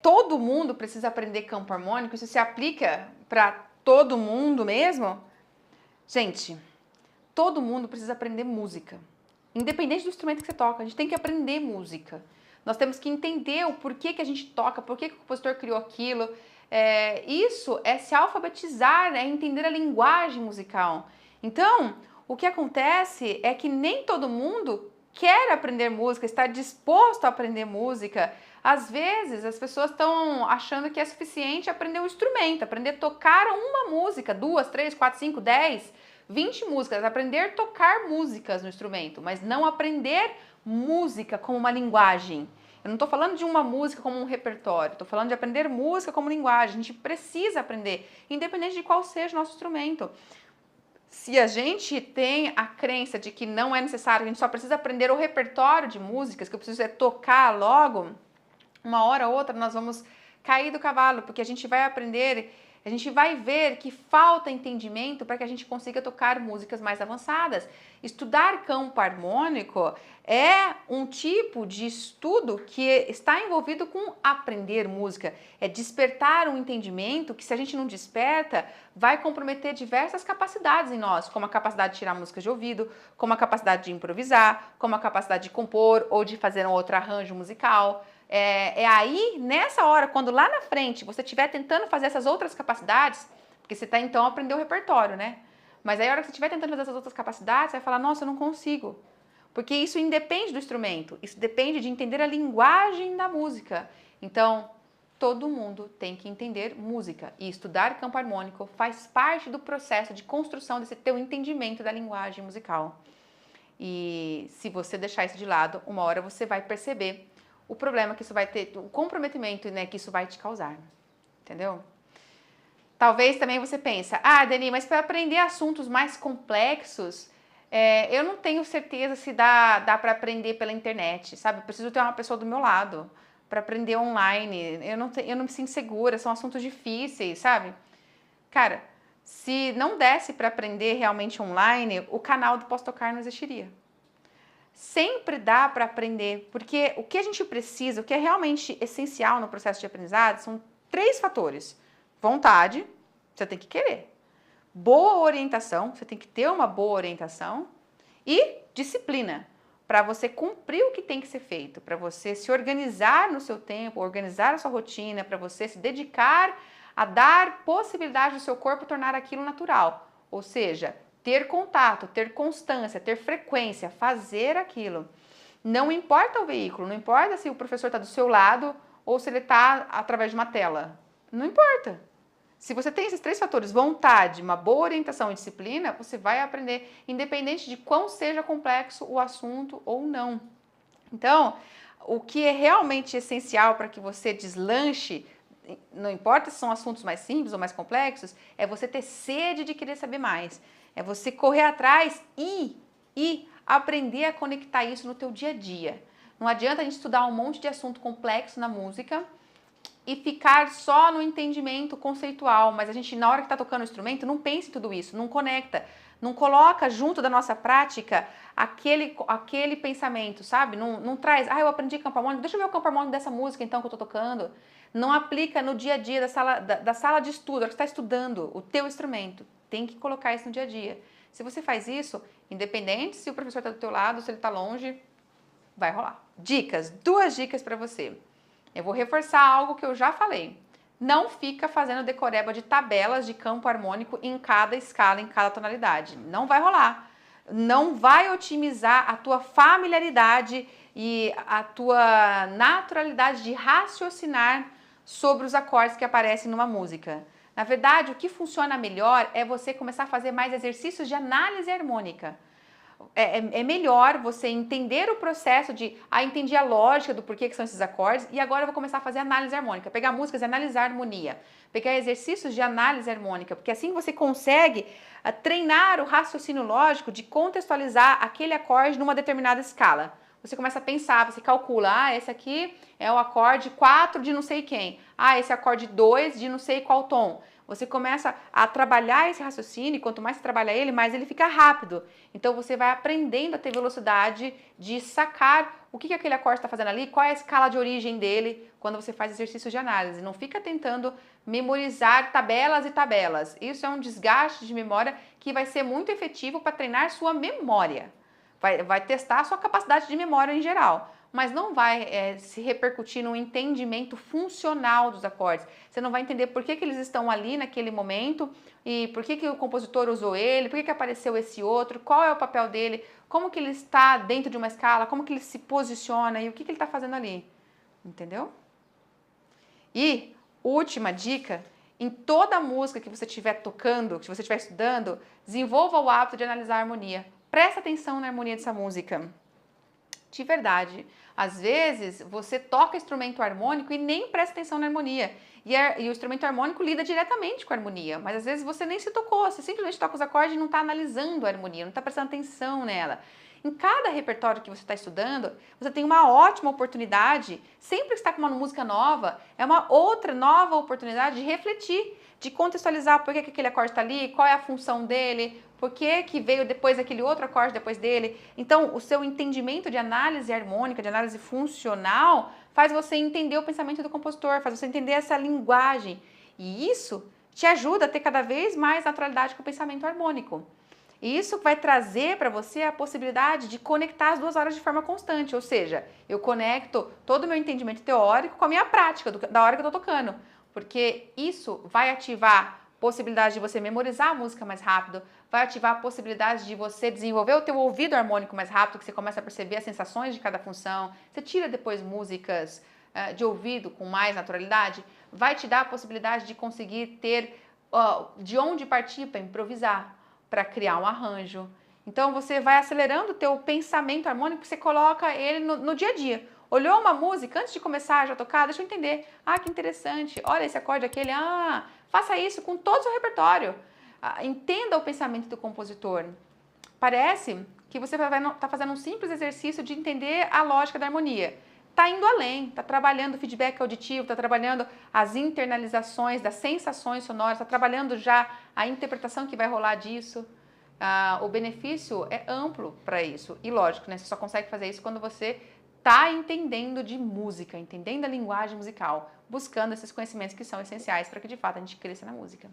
todo mundo precisa aprender campo harmônico? Isso se aplica para todo mundo mesmo? Gente, todo mundo precisa aprender música. Independente do instrumento que você toca, a gente tem que aprender música. Nós temos que entender o porquê que a gente toca, porquê que o compositor criou aquilo. Isso é se alfabetizar, é entender a linguagem musical. Então, o que acontece é que nem todo mundo quer aprender música, está disposto a aprender música. Às vezes, as pessoas estão achando que é suficiente aprender um instrumento, aprender a tocar uma música, 2, 3, 4, 5, 10, 20 músicas, aprender a tocar músicas no instrumento, mas não aprender música como uma linguagem. Eu não estou falando de uma música como um repertório, estou falando de aprender música como linguagem. A gente precisa aprender, independente de qual seja o nosso instrumento. Se a gente tem a crença de que não é necessário, a gente só precisa aprender o repertório de músicas, que eu preciso tocar logo, uma hora ou outra nós vamos cair do cavalo, porque a gente vai aprender, a gente vai ver que falta entendimento para que a gente consiga tocar músicas mais avançadas. Estudar campo harmônico é um tipo de estudo que está envolvido com aprender música. É despertar um entendimento que, se a gente não desperta, vai comprometer diversas capacidades em nós, como a capacidade de tirar músicas de ouvido, como a capacidade de improvisar, como a capacidade de compor ou de fazer um outro arranjo musical. Aí, nessa hora, quando lá na frente você estiver tentando fazer essas outras capacidades, porque você está então aprendendo o repertório, né? Mas aí, a hora que você estiver tentando fazer essas outras capacidades, você vai falar, nossa, eu não consigo. Porque isso independe do instrumento, isso depende de entender a linguagem da música. Então, todo mundo tem que entender música. E estudar campo harmônico faz parte do processo de construção desse teu entendimento da linguagem musical. E se você deixar isso de lado, uma hora você vai perceber o problema que isso vai ter, o comprometimento, né, que isso vai te causar, entendeu? Talvez também você pensa, Dani, mas para aprender assuntos mais complexos, eu não tenho certeza se dá para aprender pela internet, sabe? Eu preciso ter uma pessoa do meu lado para aprender online, eu não me sinto segura, são assuntos difíceis, sabe? Cara, se não desse para aprender realmente online, o canal do Posso Tocar não existiria. Sempre dá para aprender, porque o que a gente precisa, o que é realmente essencial no processo de aprendizado são 3 fatores. Vontade, você tem que querer. Boa orientação, você tem que ter uma boa orientação. E disciplina, para você cumprir o que tem que ser feito, para você se organizar no seu tempo, organizar a sua rotina, para você se dedicar a dar possibilidade do seu corpo tornar aquilo natural. Ou seja, ter contato, ter constância, ter frequência, fazer aquilo. Não importa o veículo, não importa se o professor está do seu lado ou se ele está através de uma tela. Não importa. Se você tem esses 3 fatores, vontade, uma boa orientação e disciplina, você vai aprender, independente de quão seja complexo o assunto ou não. Então, o que é realmente essencial para que você deslanche, não importa se são assuntos mais simples ou mais complexos, é você ter sede de querer saber mais. É você correr atrás e aprender a conectar isso no teu dia a dia. Não adianta a gente estudar um monte de assunto complexo na música e ficar só no entendimento conceitual, mas a gente, na hora que está tocando o instrumento, não pensa em tudo isso, não conecta, não coloca junto da nossa prática aquele pensamento, sabe? Não traz, eu aprendi campo harmônico, deixa eu ver o campo harmônico dessa música então que eu estou tocando. Não aplica no dia a dia da sala de estudo, a hora que você está estudando o teu instrumento. Tem que colocar isso no dia a dia. Se você faz isso, independente se o professor está do teu lado, se ele está longe, vai rolar. Dicas, 2 dicas para você. Eu vou reforçar algo que eu já falei. Não fica fazendo decoreba de tabelas de campo harmônico em cada escala, em cada tonalidade. Não vai rolar. Não vai otimizar a tua familiaridade e a tua naturalidade de raciocinar sobre os acordes que aparecem numa música. Na verdade, o que funciona melhor é você começar a fazer mais exercícios de análise harmônica. É melhor você entender o processo de, entendi a lógica do porquê que são esses acordes e agora eu vou começar a fazer análise harmônica, pegar músicas e analisar a harmonia, pegar exercícios de análise harmônica, porque assim você consegue treinar o raciocínio lógico de contextualizar aquele acorde numa determinada escala. Você começa a pensar, você calcula, esse aqui é o acorde 4 de não sei quem, esse acorde 2 de não sei qual tom. você começa a trabalhar esse raciocínio, e quanto mais você trabalha ele, mais ele fica rápido. Então você vai aprendendo a ter velocidade de sacar o que aquele acorde está fazendo ali, qual é a escala de origem dele quando você faz exercício de análise. Não fica tentando memorizar tabelas e tabelas. Isso é um desgaste de memória que vai ser muito efetivo para treinar sua memória. Vai testar a sua capacidade de memória em geral, mas não vai se repercutir no entendimento funcional dos acordes. Você não vai entender por que eles estão ali naquele momento e por que o compositor usou ele, por que apareceu esse outro, qual é o papel dele, como que ele está dentro de uma escala, como que ele se posiciona e o que ele está fazendo ali. Entendeu? E última dica, em toda música que você estiver tocando, que você estiver estudando, desenvolva o hábito de analisar a harmonia. Presta atenção na harmonia dessa música. De verdade. Às vezes, você toca instrumento harmônico e nem presta atenção na harmonia. E o instrumento harmônico lida diretamente com a harmonia. Mas às vezes você nem se tocou, você simplesmente toca os acordes e não está analisando a harmonia, não está prestando atenção nela. Em cada repertório que você está estudando, você tem uma ótima oportunidade, sempre que está com uma música nova, é uma outra nova oportunidade de refletir, de contextualizar por que aquele acorde está ali, qual é a função dele, por que veio depois aquele outro acorde depois dele. Então, o seu entendimento de análise harmônica, de análise funcional, faz você entender o pensamento do compositor, faz você entender essa linguagem. E isso te ajuda a ter cada vez mais naturalidade com o pensamento harmônico. E isso vai trazer para você a possibilidade de conectar as duas horas de forma constante, ou seja, eu conecto todo o meu entendimento teórico com a minha prática da hora que eu estou tocando, porque isso vai ativar a possibilidade de você memorizar a música mais rápido, vai ativar a possibilidade de você desenvolver o teu ouvido harmônico mais rápido, que você começa a perceber as sensações de cada função, você tira depois músicas de ouvido com mais naturalidade, vai te dar a possibilidade de conseguir ter de onde partir para improvisar, para criar um arranjo. Então você vai acelerando o teu pensamento harmônico, você coloca ele no dia a dia. Olhou uma música, antes de começar a já tocar, deixa eu entender. Ah, que interessante. Olha esse acorde, aquele. Ah, faça isso com todo o seu repertório. Entenda o pensamento do compositor. Parece que você está fazendo um simples exercício de entender a lógica da harmonia. Está indo além, está trabalhando o feedback auditivo, está trabalhando as internalizações das sensações sonoras, está trabalhando já a interpretação que vai rolar disso. O benefício é amplo para isso. E lógico, né, você só consegue fazer isso quando você está entendendo de música, entendendo a linguagem musical, buscando esses conhecimentos que são essenciais para que de fato a gente cresça na música.